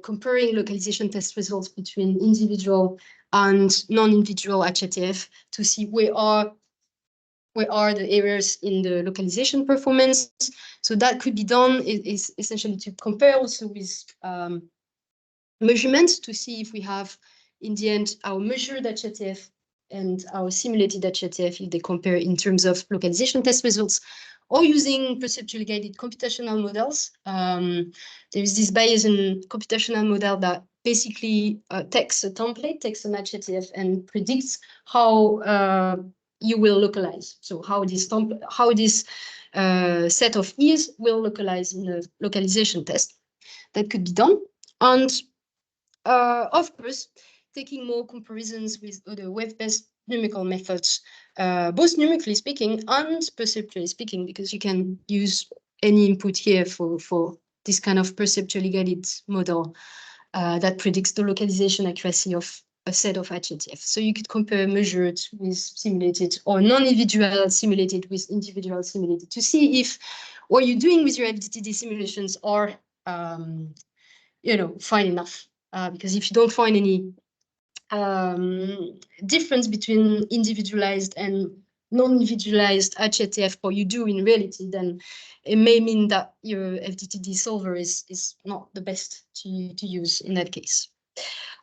comparing localization test results between individual and non-individual HATF to see where are the errors in the localization performance. So that could be done is essentially to compare also with measurements to see if we have in the end, our measured HRTF and our simulated HRTF, if they compare in terms of localization test results, or using perceptually guided computational models. There is this Bayesian computational model that basically takes a template, takes an HRTF, and predicts how you will localize. So how this set of ears will localize in a localization test. That could be done. And of course, taking more comparisons with other web-based numerical methods, both numerically speaking and perceptually speaking, because you can use any input here for this kind of perceptually guided model that predicts the localization accuracy of a set of HRTF. So you could compare measured with simulated or non-individual simulated with individual simulated to see if what you're doing with your FDTD simulations are, fine enough. Because if you don't find any difference between individualized and non-individualized HRTF, or you do in reality, then it may mean that your FDTD solver is not the best to use in that case.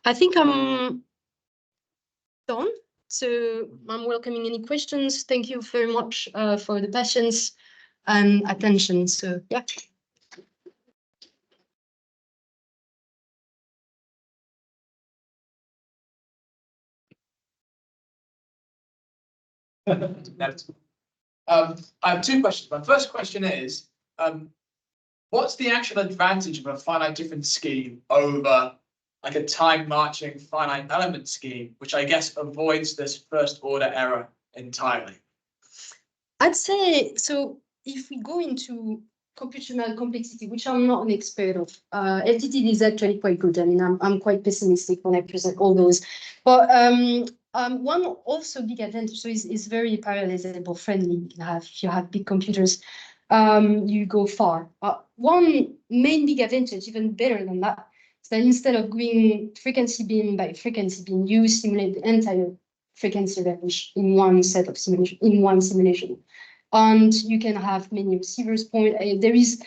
I think I'm done. So I'm welcoming any questions. Thank you very much for the patience and attention. So yeah. I have two questions. My first question is, what's the actual advantage of a finite difference scheme over like a time marching finite element scheme, which I guess avoids this first order error entirely? I'd say, so if we go into computational complexity, which I'm not an expert of, FDTD is actually quite good. I mean, I'm quite pessimistic when I present all those. But one also big advantage, so is very parallelizable friendly. You can have, if you have big computers, you go far. One main big advantage, even better than that, is that instead of going frequency bin by frequency bin, you simulate the entire frequency range in one set of simulation, in one simulation. And you can have many receivers point. There is,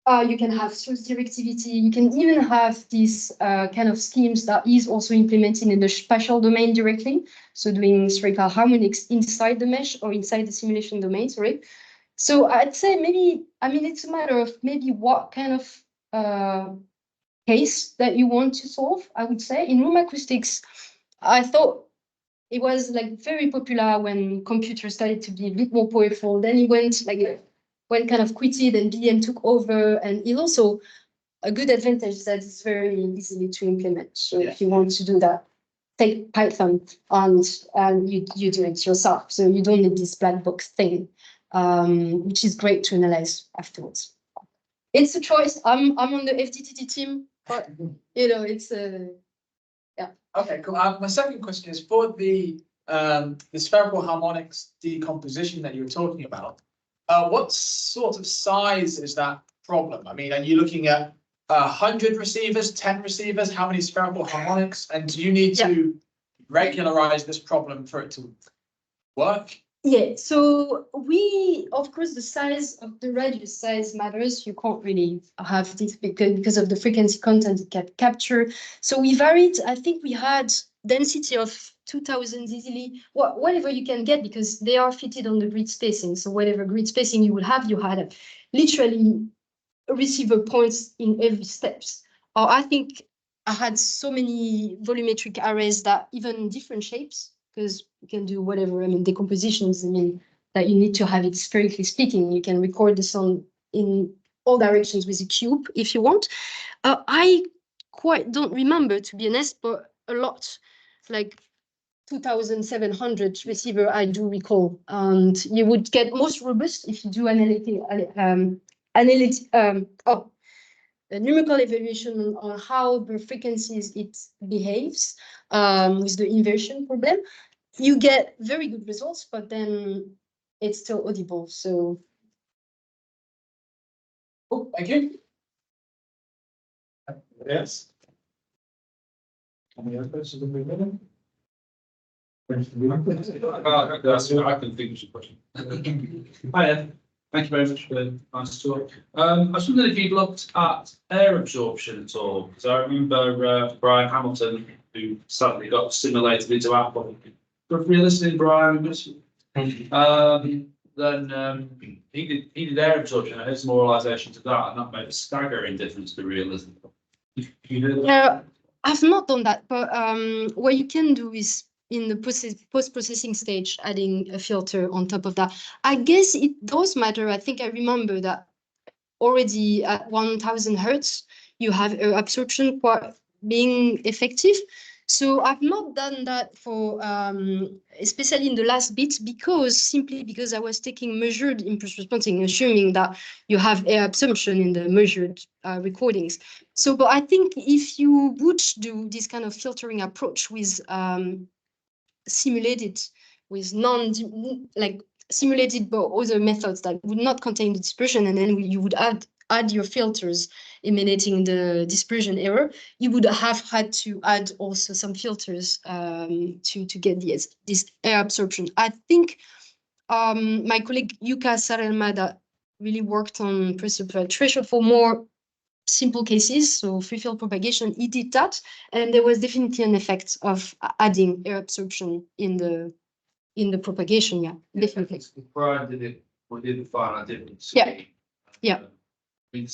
you can have source directivity. You can even have these kind of schemes that is also implemented in the spatial domain directly. So doing spherical harmonics inside the mesh or inside the simulation domain, sorry. So I'd say maybe, I mean, it's a matter of maybe what kind of case that you want to solve, I would say. In room acoustics, I thought it was like very popular when computers started to be a bit more powerful. Then it went kind of quitted and BM took over. And it's also a good advantage that it's very easily to implement. So if you want to do that, take Python and you do it yourself. So you don't need this black box thing, which is great to analyze afterwards. It's a choice. I'm on the FDTD team, but it's a Okay, cool. My second question is for the spherical harmonics decomposition that you were talking about. What sort of size is that problem? I mean, are you looking at 100 receivers, 10 receivers? How many spherical harmonics? And do you need to regularize this problem for it to work? Yeah, so of course, the size of the radius size matters. You can't really have this because of the frequency content it can capture. So we varied, I think we had density of 2000 easily, whatever you can get, because they are fitted on the grid spacing. So whatever grid spacing you will have, you had literally receiver points in every steps. Or I think I had so many volumetric arrays that even different shapes, because you can do whatever, I mean, decompositions, I mean, that you need to have it spherically speaking. You can record the sound in all directions with a cube if you want. I quite don't remember, to be honest, but a lot, like 2,700 receiver, I do recall. And you would get most robust if you do numerical evaluation on how the frequencies it behaves with the inversion problem. You get very good results, but then it's still audible. So, Thank you. Yes. Any other questions? I can think of some question. Hi, thank you very much for the nice talk. I was wondering if you'd looked at air absorption at all, because I remember Brian Hamilton who suddenly got simulated into Apple. But realistically, Brian, then he did air absorption and his moralization to that, and that made a staggering difference to realism. You know that? I've not done that, but what you can do is in the post-processing stage, adding a filter on top of that. I guess it does matter. I think I remember that already at 1000 hertz, you have absorption quite being effective. So I've not done that for, especially in the last bit, simply because I was taking measured impulse responding, assuming that you have air absorption in the measured recordings. So, but I think if you would do this kind of filtering approach with simulated, with simulated but other methods that would not contain the dispersion, and then you would add your filters emanating the dispersion error, you would have had to add also some filters to get this air absorption. I think my colleague Yuka Sarelma that really worked on pressure threshold for more simple cases, so free field propagation, he did that, and there was definitely an effect of adding air absorption in the propagation. Yeah, definitely. Brian did it. We didn't find a difference. Yeah. Yeah. I mean,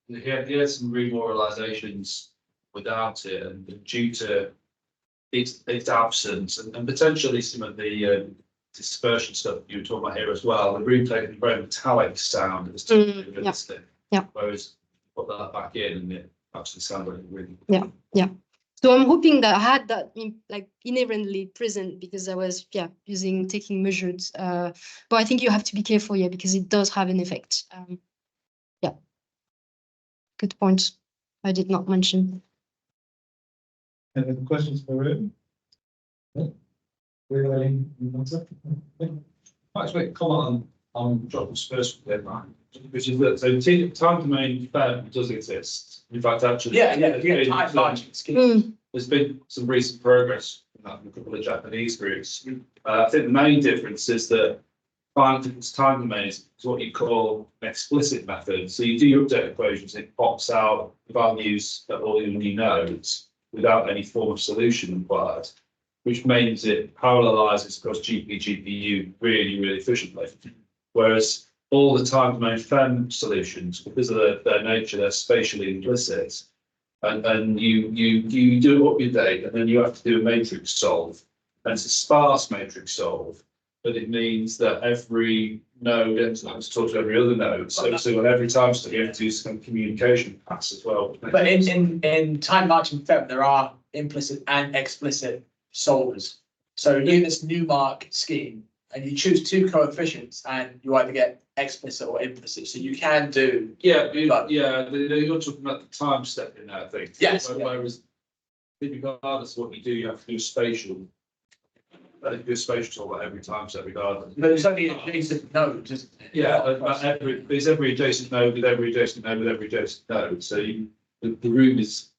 he had some remoralizations without it, and due to its absence, and potentially some of the dispersion stuff you were talking about here as well. The room taking a very metallic sound. It was too realistic. Yeah. Whereas put that back in, and it actually sounded like really. Yeah. So I'm hoping that I had that inherently present because I was taking measured. But I think you have to be careful, because it does have an effect. Good point. I did not mention. Any other questions for the room? Actually, comment on John's first deadline, which is that time domain fair does exist. In fact, actually, there's been some recent progress in that in a couple of Japanese groups. I think the main difference is that time domain is what you call an explicit method. So you do your update equations, it pops out the values of all your new nodes without any form of solution required, which means it parallelizes across GPU really, really efficiently. Whereas all the time domain FEM solutions, because of their nature, they're spatially implicit. And you do up your date, and then you have to do a matrix solve. And it's a sparse matrix solve, but it means that every node ends up to talk to every other node. So on every time step you have to do some communication pass as well. But in time marching FEM, there are implicit and explicit solvers. So you do this Newmark scheme, and you choose two coefficients, and you either get explicit or implicit. So you can do you're talking about the time step in that thing. Yes. Whereas regardless of what you do, you have to do spatial. You do spatial solve at every time step regardless. But it's only an adjacent node, isn't it? Yeah, there's every adjacent node with every adjacent node with every adjacent node. So the room is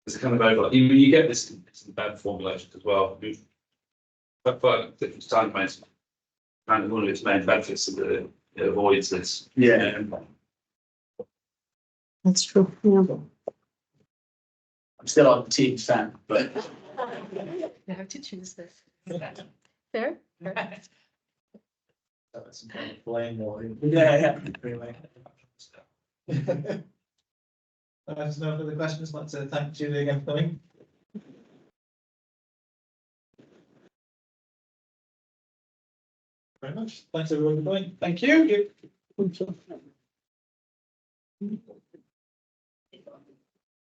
a kind of overlap. You get this in bad formulations as well. But different time domains, kind of one of its main benefits is that it avoids this. Yeah. That's true. Yeah. I'm still on team FEM, but You have to choose this. Fair? Some kind of flame or. yeah. There's no further questions. I'd like to thank Julie again for coming. Very much. Thanks everyone for coming. Thank you. Thank you.